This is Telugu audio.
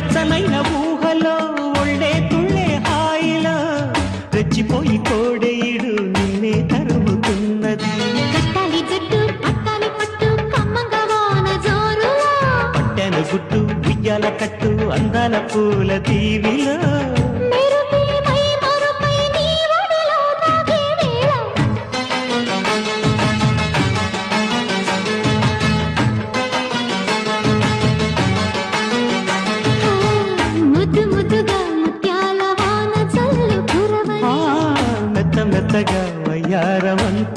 వెచ్చనైన ఊహలో ఒళ్ళే తుళ్ళే హాయిలో రెచ్చిపోయి కోడేయుడు నిన్నే తరుముతున్నది. కట్టాలి జట్టు పట్టాలి పట్టు కమ్మంగా వాన జోరులో పట్టెను గుట్టు ఉయ్యాల కట్టు అందాల పూల దీవిలో మెరుపులపై మరుపై నీ ఒడిలో తాగే వేళ ముద్దు ముద్దుగా ముత్యాల వాన చల్లు కురవని మెత్త మెత్తగా వయ్యారమంత